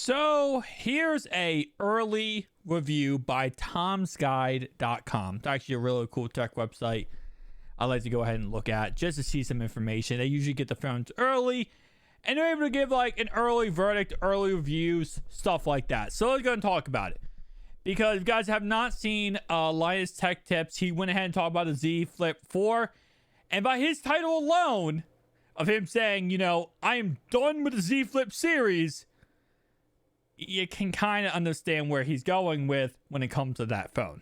So here's a early review by tomsguide.com. It's actually a really cool tech website I like to go ahead and look at just to see some information. They usually get the phones early and they're able to give like an early verdict, early reviews, stuff like that. So let's go and talk about it. Because if you guys have not seen Linus Tech Tips, he went ahead and talked about the Z Flip 4. And by his title alone of him saying, I am done with the Z Flip series, you can kind of understand where he's going with when it comes to that phone.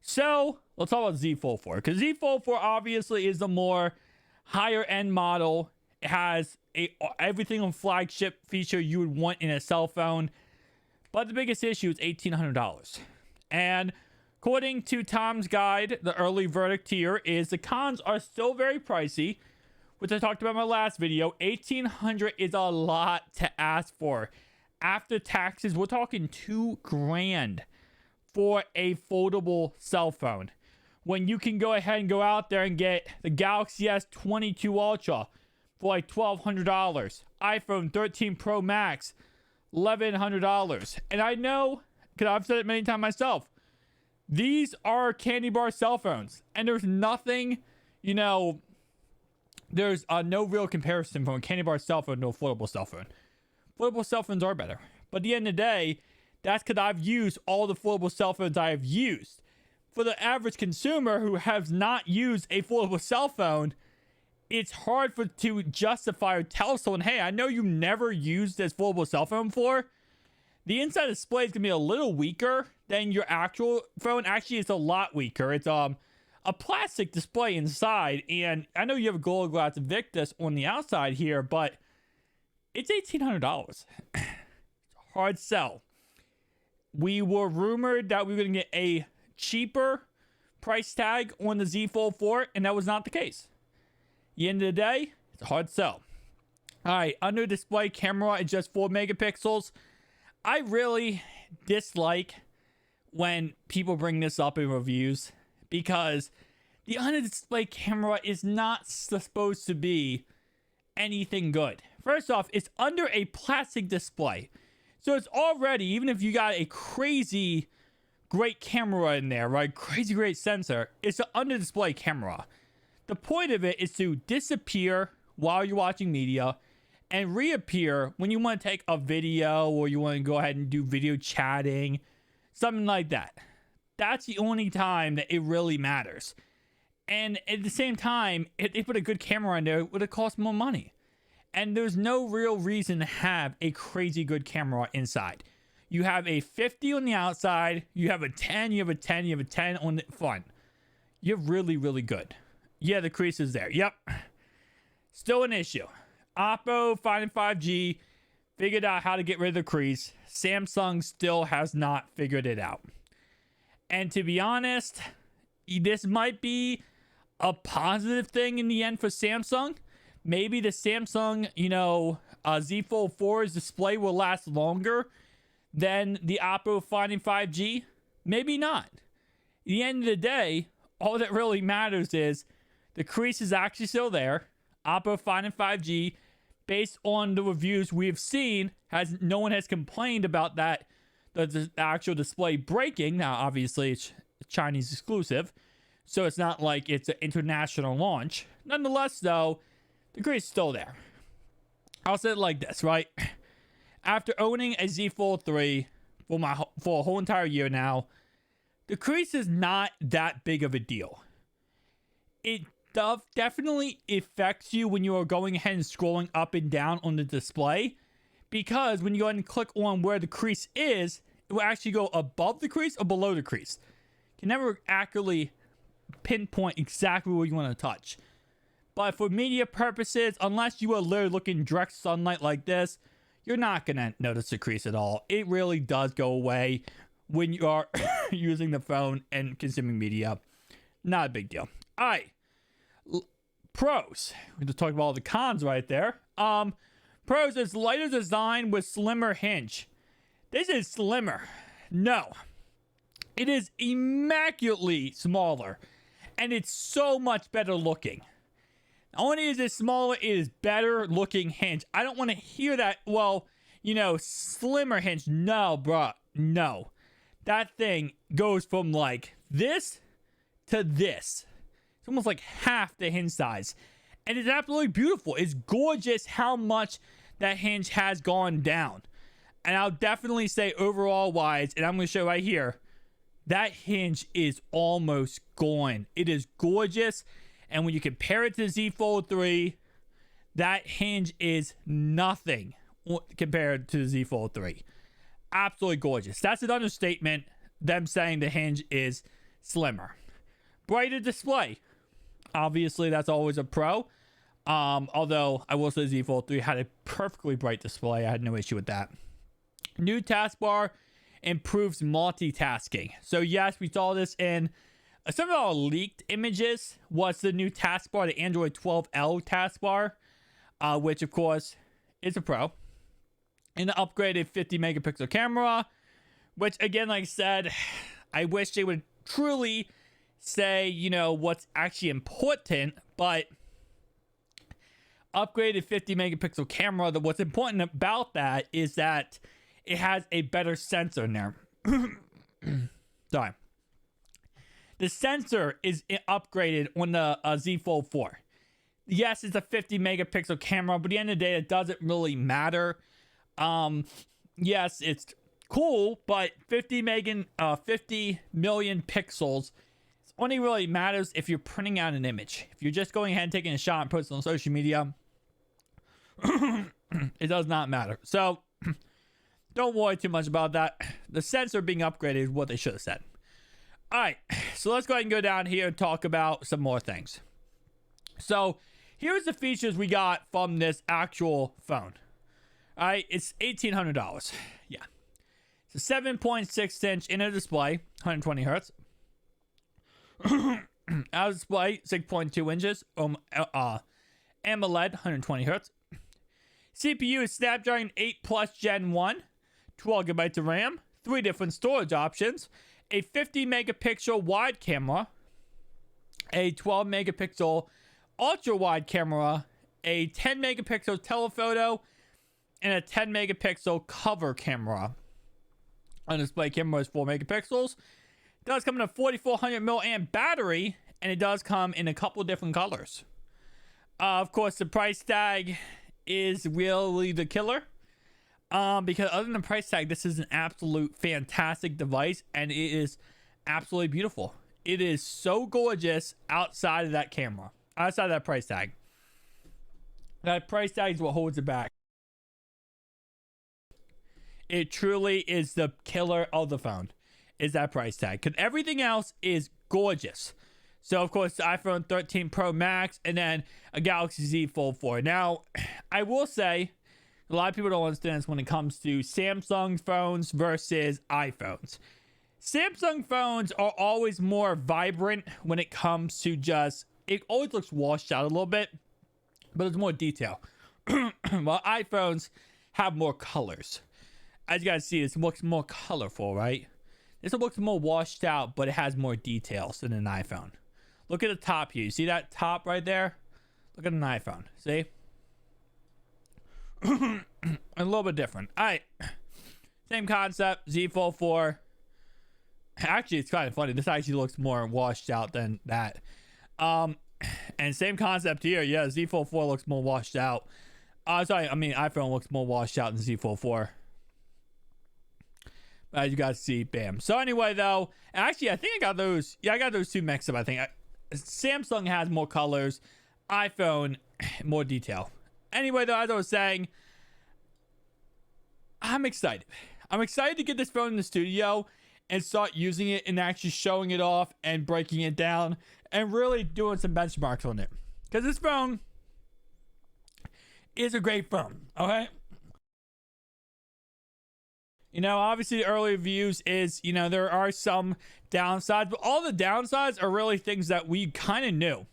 So let's talk about Z Fold 4, because Z Fold 4 obviously is the more higher end model. It has everything on flagship feature you would want in a cell phone, but the biggest issue is $1,800. And according to Tom's Guide, the early verdict here is the cons are still very pricey, which I talked about in my last video. $1,800 is a lot to ask for. After taxes, we're talking $2,000 for a foldable cell phone, when you can go ahead and go out there and get the Galaxy S22 Ultra for like $1,200, iPhone 13 Pro Max $1,100. And I know, because I've said it many times myself, these are candy bar cell phones, and there's nothing, there's no real comparison from a candy bar cell phone to a foldable cell phone. Foldable cell phones are better, but at the end of the day, that's because I've used all the foldable cell phones I have used. For the average consumer who has not used a foldable cell phone, it's hard to justify or tell someone, hey, I know you never used this foldable cell phone before. The inside display is going to be a little weaker than your actual phone. Actually, it's a lot weaker. It's a plastic display inside, and I know you have a Gold Glass Victus on the outside here, but it's $1,800. Hard sell. We were rumored that we were going to get a cheaper price tag on the Z Fold 4, and that was not the case. At the end of the day, it's a hard sell. All right, under display camera is just 4 megapixels. I really dislike when people bring this up in reviews, because the under display camera is not supposed to be anything good. First off, it's under a plastic display. So it's already, even if you got a crazy great camera in there, right? Crazy great sensor, it's an under display camera. The point of it is to disappear while you're watching media and reappear when you want to take a video, or you want to go ahead and do video chatting, something like that. That's the only time that it really matters. And at the same time, if they put a good camera in there, it would have cost more money. And there's no real reason to have a crazy good camera inside. You have a 50 on the outside, you have a 10, you have a 10, you have a 10 on the front. You're really, really good. Yeah, the crease is there. Yep. Still an issue. Oppo finding 5G figured out how to get rid of the crease. Samsung still has not figured it out. And to be honest, this might be a positive thing in the end for Samsung. Maybe the Samsung, Z Fold 4's display will last longer than the Oppo finding 5G. Maybe not. At the end of the day, all that really matters is the crease is actually still there. Oppo finding 5G, based on the reviews we've seen, no one has complained about that, the actual display breaking. Now, obviously, it's Chinese exclusive, so it's not like it's an international launch. Nonetheless, though, the crease is still there. I'll say it like this, right? After owning a Z Fold 3 for a whole entire year now, the crease is not that big of a deal. It definitely affects you when you are going ahead and scrolling up and down on the display, because when you go ahead and click on where the crease is, it will actually go above the crease or below the crease. You can never accurately pinpoint exactly where you want to touch. But for media purposes, unless you are literally looking direct sunlight like this, you're not going to notice the crease at all. It really does go away when you are using the phone and consuming media. Not a big deal. All right. Pros. We just talked about all the cons right there. Pros is lighter design with slimmer hinge. This is slimmer. No. It is immaculately smaller, and it's so much better looking. Not only is it smaller, it is better looking hinge. I don't want to hear that. Well, slimmer hinge. No, bruh. No. That thing goes from like this to this. It's almost like half the hinge size. And it's absolutely beautiful. It's gorgeous how much that hinge has gone down. And I'll definitely say overall wise, and I'm going to show right here, that hinge is almost gone. It is gorgeous. And when you compare it to the Z Fold 3, that hinge is nothing compared to the Z Fold 3. Absolutely gorgeous. That's an understatement, them saying the hinge is slimmer. Brighter display. Obviously, that's always a pro. Although I will say Z Fold 3 had a perfectly bright display. I had no issue with that. New taskbar improves multitasking. So yes, we saw this in some of our leaked images. Was the new taskbar, the Android 12L taskbar, which of course is a pro. An upgraded 50 megapixel camera, which again, like I said, I wish they would truly say, what's actually important, but upgraded 50 megapixel camera, what's important about that is that it has a better sensor in there. Sorry. The sensor is upgraded on the Z Fold 4. Yes, it's a 50 megapixel camera, but at the end of the day, it doesn't really matter. Yes, it's cool, but 50 million pixels only really matters if you're printing out an image. If you're just going ahead and taking a shot and posting on social media, it does not matter. So don't worry too much about that. The sensor being upgraded is what they should have said. All right, so let's go ahead and go down here and talk about some more things. So here's the features we got from this actual phone. All right, it's $1,800. Yeah. It's a 7.6-inch inner display, 120 hertz. Outer display, 6.2 inches. AMOLED, 120 hertz. CPU is Snapdragon 8 Plus Gen 1, 12 gigabytes of RAM, 3 different storage options, a 50 megapixel wide camera, a 12 megapixel ultra wide camera, a 10 megapixel telephoto, and a 10 megapixel cover camera. On display camera is 4 megapixels. It does come in a 4400 milliamp battery, and it does come in a couple different colors. Of course, the price tag is really the killer. Because other than the price tag, this is an absolute fantastic device, and it is absolutely beautiful. It is so gorgeous outside of that camera, outside of that price tag. That price tag is what holds it back. It truly is the killer of the phone, is that price tag. Because everything else is gorgeous. So, of course, the iPhone 13 Pro Max and then a Galaxy Z Fold 4. Now, I will say, a lot of people don't understand this when it comes to Samsung phones versus iPhones. Samsung phones are always more vibrant when it comes to just, it always looks washed out a little bit, but there's more detail. While iPhones have more colors. As you guys see, this looks more colorful, right? This looks more washed out, but it has more details than an iPhone. Look at the top here. You see that top right there? Look at an iPhone. See? A little bit different. All right. Same concept. Z Fold 4. Actually, it's kind of funny. This actually looks more washed out than that. And same concept here. Yeah, Z Fold 4 looks more washed out. iPhone looks more washed out than Z Fold 4. As you guys see, bam. So anyway, though, actually, I think I got those. Yeah, I got those two mixed up. I think Samsung has more colors, iPhone more detail. Anyway, though, as I was saying, I'm excited. I'm excited to get this phone in the studio and start using it and actually showing it off and breaking it down and really doing some benchmarks on it. Because this phone is a great phone. Okay. Obviously the early reviews is, there are some downsides, but all the downsides are really things that we kind of knew.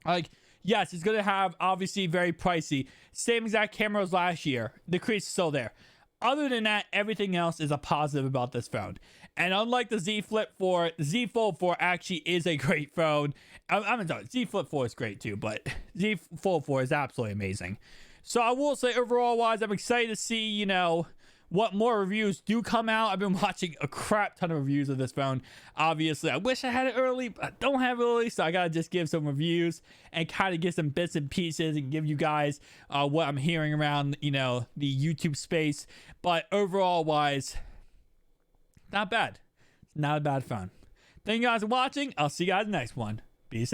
Like, yes, it's going to have obviously very pricey. Same exact camera as last year. The crease is still there. Other than that, everything else is a positive about this phone. And unlike the Z Flip 4, the Z Fold 4 actually is a great phone. I'm sorry, Z Flip 4 is great too, but Z Fold 4 is absolutely amazing. So I will say overall wise, I'm excited to see, you know, what more reviews do come out. I've been watching a crap ton of reviews of this phone. Obviously, I wish I had it early, but I don't have it early, so I gotta just give some reviews and kind of get some bits and pieces and give you guys what I'm hearing around, you know, the YouTube space. But overall wise, not bad. Not a bad phone. Thank you guys for watching. I'll see you guys in the next one. Peace out.